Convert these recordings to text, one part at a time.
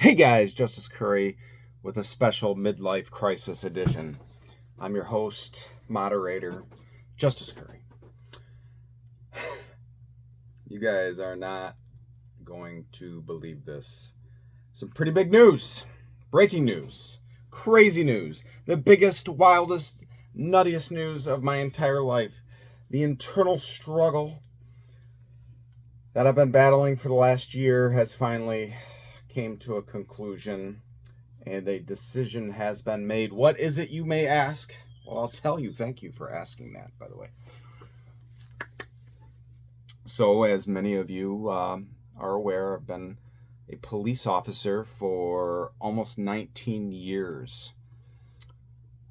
Hey guys, Justice Curry with a special midlife crisis edition. I'm your host, moderator, Justice Curry. You guys are not going to believe this. Some pretty big news. Breaking news. Crazy news. The biggest, wildest, nuttiest news of my entire life. The internal struggle that I've been battling for the last year has finally came to a conclusion, and a decision has been made. What is it, you may ask? Well, I'll tell you. Thank you for asking that, by the way. So, as many of you are aware, I've been a police officer for almost 19 years.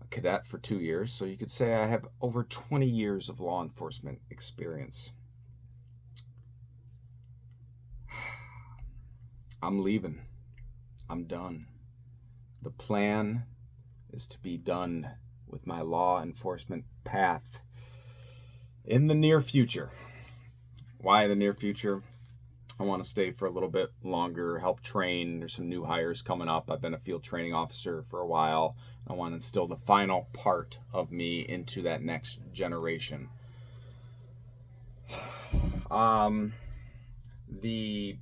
A cadet for 2 years, so you could say I have over 20 years of law enforcement experience. I'm leaving. I'm done. The plan is to be done with my law enforcement path in the near future. Why the near future? I want to stay for a little bit longer, help train. There's some new hires coming up. I've been a field training officer for a while. I want to instill the final part of me into that next generation. The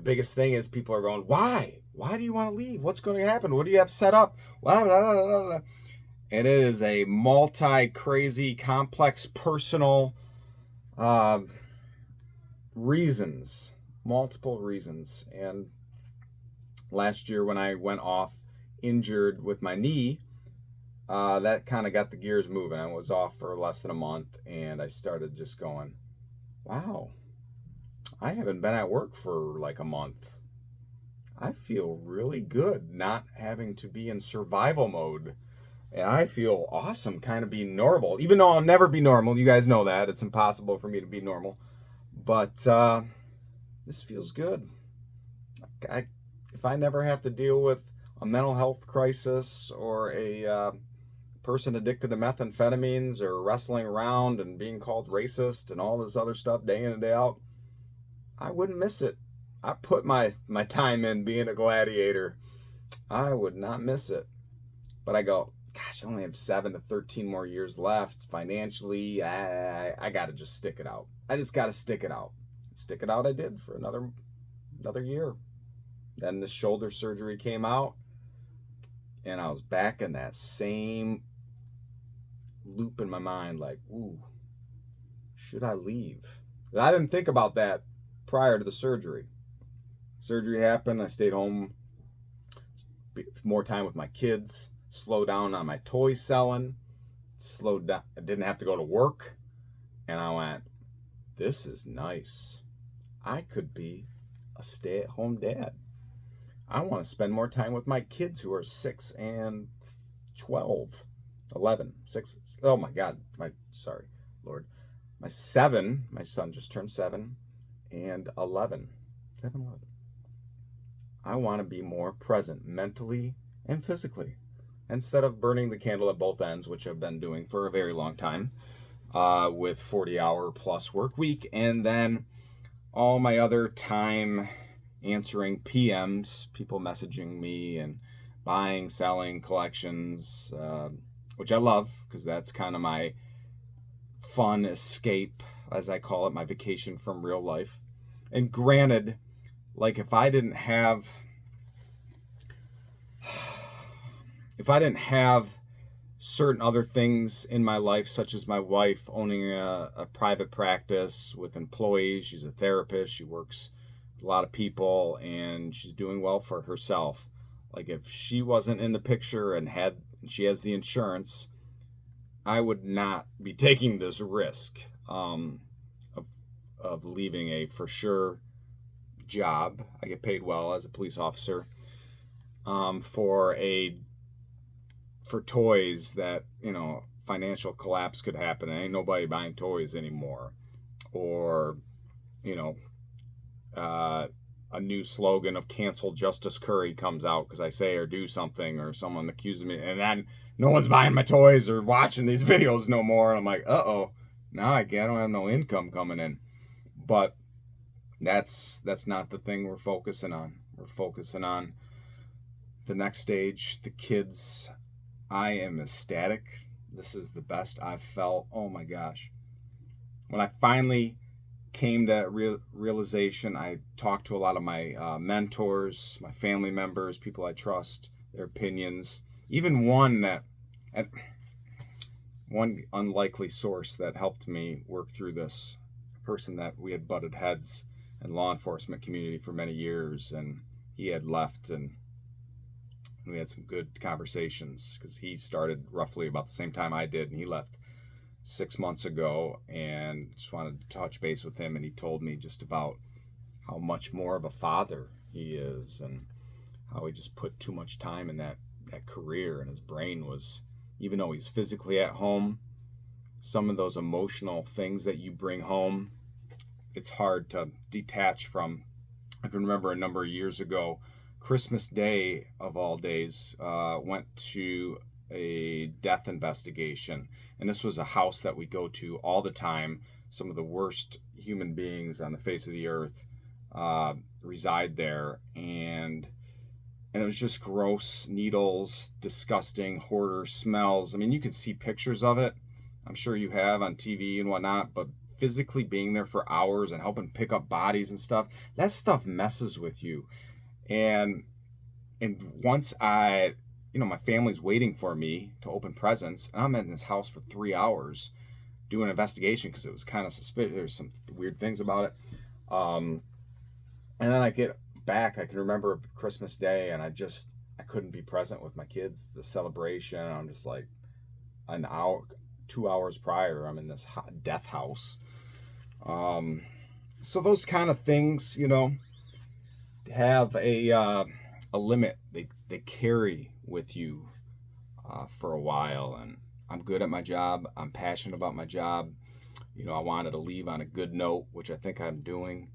biggest thing is people are going, why? Why do you want to leave? What's going to happen? What do you have set up? Blah, blah, blah, blah, blah. And it is a multi-crazy, complex, personal reasons. Multiple reasons. And last year when I went off injured with my knee, that kind of got the gears moving. I was off for less than a month, and I started just going, wow, I haven't been at work for like a month. I feel really good not having to be in survival mode. And I feel awesome kind of being normal. Even though I'll never be normal. You guys know that. It's impossible for me to be normal. But this feels good. If I never have to deal with a mental health crisis or a person addicted to methamphetamines or wrestling around and being called racist and all this other stuff day in and day out, I wouldn't miss it. I put my time in being a gladiator. I would not miss it. But I go, gosh, I only have 7 to 13 more years left. Financially, I got to just stick it out. I just got to stick it out. Stick it out I did for another year. Then the shoulder surgery came out, and I was back in that same loop in my mind, like, ooh, should I leave? I didn't think about that prior to the surgery. Surgery happened. I stayed home, more time with my kids, slowed down on my toy selling, slowed down. I didn't have to go to work. And I went, this is nice. I could be a stay-at-home dad. I want to spend more time with my kids who are 6 and 12, 11, 6. Oh my God. Lord. My son just turned 7 and 11. 7, 11. I want to be more present mentally and physically instead of burning the candle at both ends, which I've been doing for a very long time with 40-hour plus work week, and then all my other time answering PMs, people messaging me and buying, selling, collections, which I love because that's kind of my fun escape, as I call it, my vacation from real life. And granted, like if I didn't have certain other things in my life, such as my wife owning a private practice with employees, she's a therapist, she works with a lot of people, and she's doing well for herself. Like if she wasn't in the picture and she has the insurance, I would not be taking this risk of leaving a for sure job. I get paid well as a police officer for toys that, financial collapse could happen and ain't nobody buying toys anymore. Or, a new slogan of cancel Justice Curry comes out because I say or do something, or someone accuses me, and then no one's buying my toys or watching these videos no more. And I'm like, uh-oh, now I don't have no income coming in. But That's not the thing we're focusing on. We're focusing on the next stage, the kids. I am ecstatic. This is the best I've felt. Oh my gosh. When I finally came to realization, I talked to a lot of my mentors, my family members, people I trust, their opinions. Even one unlikely source that helped me work through this, a person that we had butted heads in law enforcement community for many years, and he had left, and we had some good conversations because he started roughly about the same time I did, and he left 6 months ago, and just wanted to touch base with him. And he told me just about how much more of a father he is, and how he just put too much time in that career, and his brain was, even though he's physically at home, some of those emotional things that you bring home, it's hard to detach from. I can remember a number of years ago, Christmas Day of all days, went to a death investigation. And this was a house that we go to all the time. Some of the worst human beings on the face of the earth reside there. And it was just gross, needles, disgusting, hoarder smells. I mean, you can see pictures of it. I'm sure you have on TV and whatnot, but physically being there for hours and helping pick up bodies and stuff, that stuff messes with you. And once my family's waiting for me to open presents, and I'm in this house for 3 hours doing an investigation because it was kind of suspicious. There's some weird things about it. And then I get back. I can remember Christmas Day, and I couldn't be present with my kids, the celebration. I'm just like, an hour, 2 hours prior, I'm in this death house. So those kind of things, have a limit. They carry with you for a while. And I'm good at my job. I'm passionate about my job. I wanted to leave on a good note, which I think I'm doing.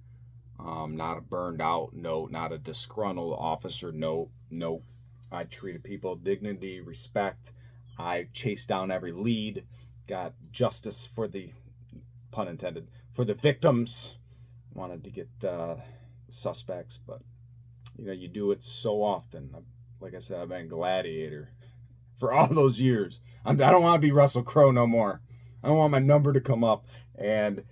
Not a burned out note, not a disgruntled officer note. Nope. I treated people with dignity, respect. I chased down every lead, got justice for the, pun intended, for the victims. Wanted to get the suspects, but you do it so often. Like I said, I've been a gladiator for all those years. I don't want to be Russell Crowe no more. I don't want my number to come up. And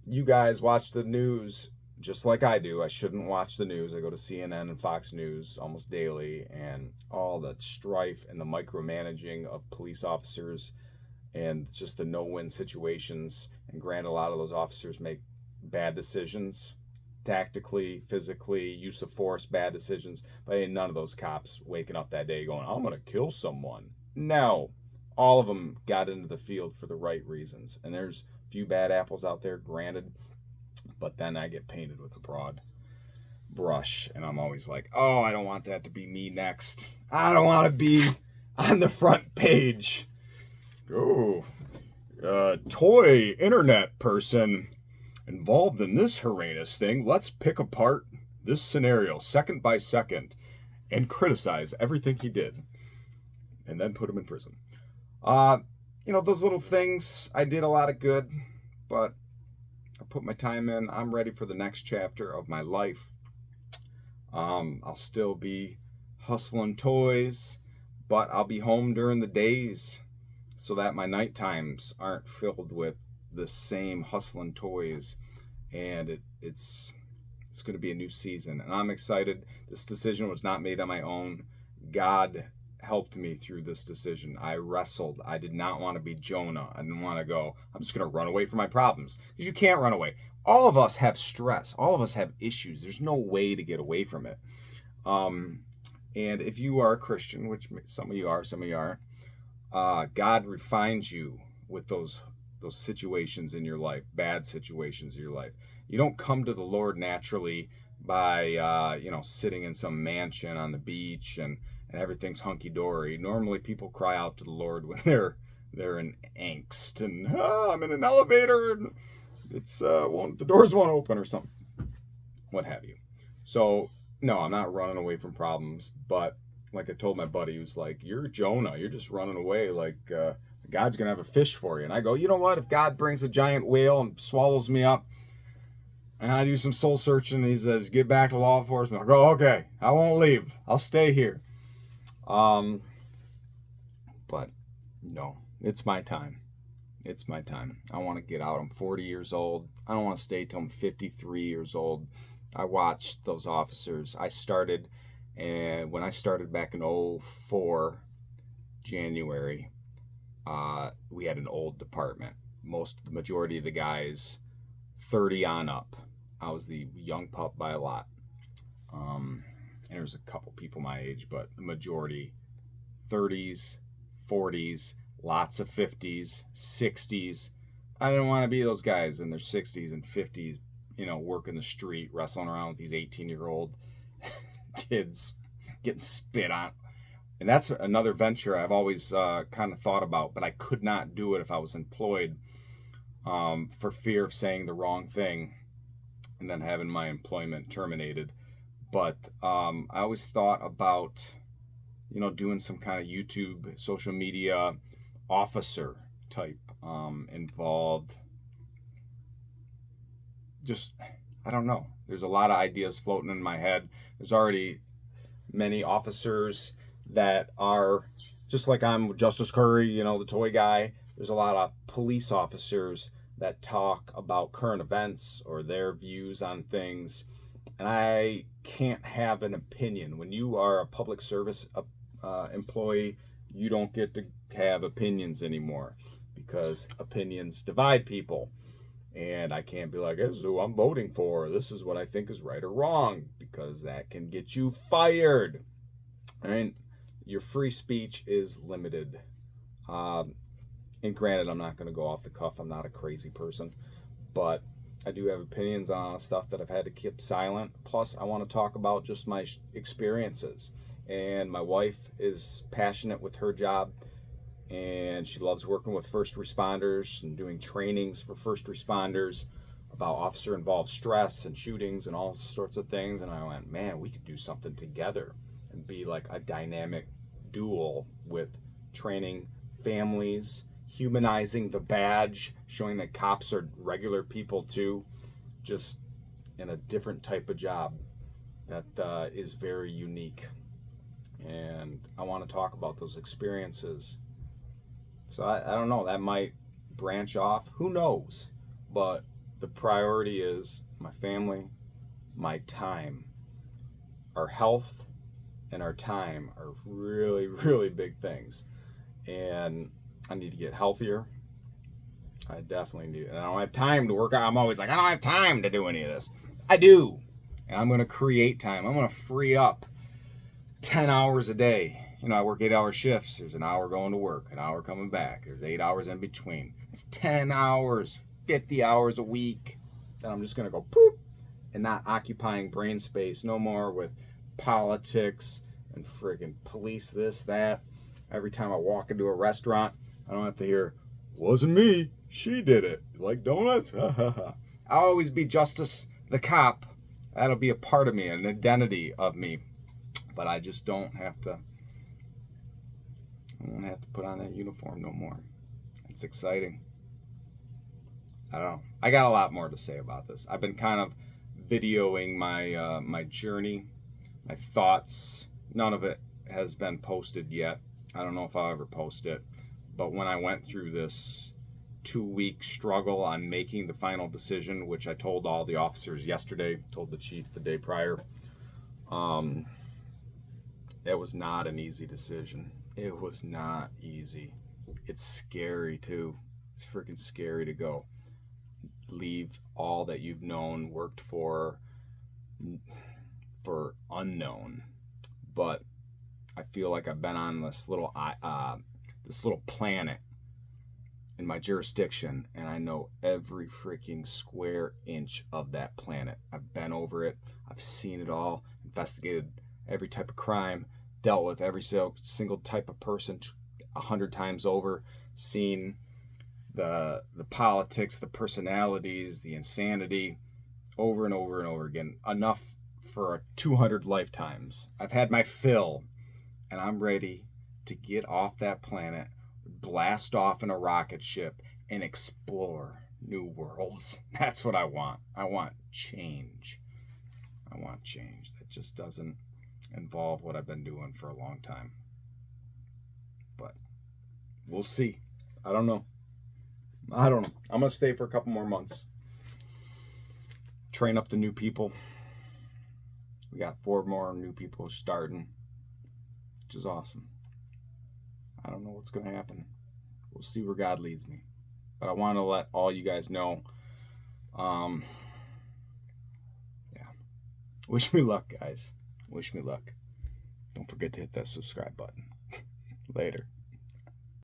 you guys watch the news just like I do. I shouldn't watch the news. I go to CNN and Fox News almost daily, and all the strife and the micromanaging of police officers and just the no-win situations. And granted, a lot of those officers make bad decisions, tactically, physically, use of force, bad decisions. But ain't none of those cops waking up that day going, I'm going to kill someone. No. All of them got into the field for the right reasons. And there's a few bad apples out there, granted. But then I get painted with a broad brush. And I'm always like, oh, I don't want that to be me next. I don't want to be on the front page. Oh, toy internet person involved in this horrendous thing. Let's pick apart this scenario second by second and criticize everything he did and then put him in prison. Those little things, I did a lot of good, but I put my time in. I'm ready for the next chapter of my life. I'll still be hustling toys, but I'll be home during the days so that my night times aren't filled with the same hustling toys. And it's going to be a new season, and I'm excited. This decision was not made on my own. God helped me through this decision. I wrestled. I did not want to be Jonah. I didn't want to go, I'm just going to run away from my problems, because you can't run away. All of us have stress. All of us have issues. There's no way to get away from it. And if you are a Christian, which some of you are, some of you aren't, God refines you with those situations in your life, bad situations in your life. You don't come to the Lord naturally by sitting in some mansion on the beach and everything's hunky-dory. Normally people cry out to the Lord when they're in angst and I'm in an elevator and it's the doors won't open or something, what have you. So no, I'm not running away from problems, but like I told my buddy, he was like, you're Jonah, you're just running away like God's gonna have a fish for you. And I go, you know what, if God brings a giant whale and swallows me up, And I do some soul searching, and he says, get back to law enforcement. I go, okay, I won't leave. I'll stay here. But no, it's my time. It's my time. I want to get out. I'm 40 years old. I don't want to stay till I'm 53 years old. I watched those officers. When I started back in 04, January, we had an old department. The majority of the guys, 30 on up. I was the young pup by a lot. And there's a couple people my age, but the majority, 30s, 40s, lots of 50s, 60s. I didn't want to be those guys in their 60s and 50s, working the street, wrestling around with these 18-year-old kids, getting spit on. And that's another venture I've always kind of thought about, but I could not do it if I was employed for fear of saying the wrong thing and then having my employment terminated. But I always thought about, doing some kind of YouTube, social media, officer type involved. Just, I don't know. There's a lot of ideas floating in my head. There's already many officers that are just like I'm Justice Curry, the toy guy. There's a lot of police officers that talk about current events or their views on things. And I can't have an opinion. When you are a public service employee, you don't get to have opinions anymore because opinions divide people. And I can't be like, this is who I'm voting for. This is what I think is right or wrong, because that can get you fired. And your free speech is limited. And granted, I'm not going to go off the cuff. I'm not a crazy person. But I do have opinions on stuff that I've had to keep silent. Plus, I want to talk about just my experiences. And my wife is passionate with her job. And she loves working with first responders and doing trainings for first responders about officer-involved stress and shootings and all sorts of things. And I went, man, we could do something together and be like a dynamic duo with training families, humanizing the badge, showing that cops are regular people too, just in a different type of job that is very unique. And I want to talk about those experiences. So I don't know, that might branch off. Who knows? But the priority is my family, my time. Our health and our time are really, really big things. And I need to get healthier. I definitely do. And I don't have time to work out. I'm always like, I don't have time to do any of this. I do. And I'm going to create time. I'm going to free up 10 hours a day. I work 8-hour shifts. There's an hour going to work, an hour coming back. There's 8 hours in between. It's 10 hours, 50 hours a week. Then I'm just going to go poop and not occupying brain space no more with politics and friggin' police this, that. Every time I walk into a restaurant, I don't have to hear, wasn't me, she did it. Like donuts? I'll always be Justice the cop. That'll be a part of me, an identity of me. But I just don't have to. I won't have to put on that uniform no more. It's exciting. I don't know. I got a lot more to say about this. I've been kind of videoing my my journey, my thoughts. None of it has been posted yet. I don't know if I'll ever post it. But when I went through this 2-week struggle on making the final decision, which I told all the officers yesterday, told the chief the day prior, it was not an easy decision. It was not easy. It's scary too. It's freaking scary to go. Leave all that you've known, worked for unknown. But I feel like I've been on this little planet in my jurisdiction, and I know every freaking square inch of that planet. I've been over it. I've seen it all. Investigated every type of crime. Dealt with every single type of person 100 times over. Seen the politics, the personalities, the insanity over and over and over again. Enough for 200 lifetimes. I've had my fill, and I'm ready to get off that planet, blast off in a rocket ship, and explore. new worlds. That's what I want. I want change. I want change that just doesn't involve what I've been doing for a long time. But we'll see. I don't know. I'm going to stay for a couple more months. Train up the new people. We got 4 more new people starting, which is awesome. I don't know what's going to happen. We'll see where God leads me. But I want to let all you guys know. Wish me luck, guys. Wish me luck. Don't forget to hit that subscribe button. Later.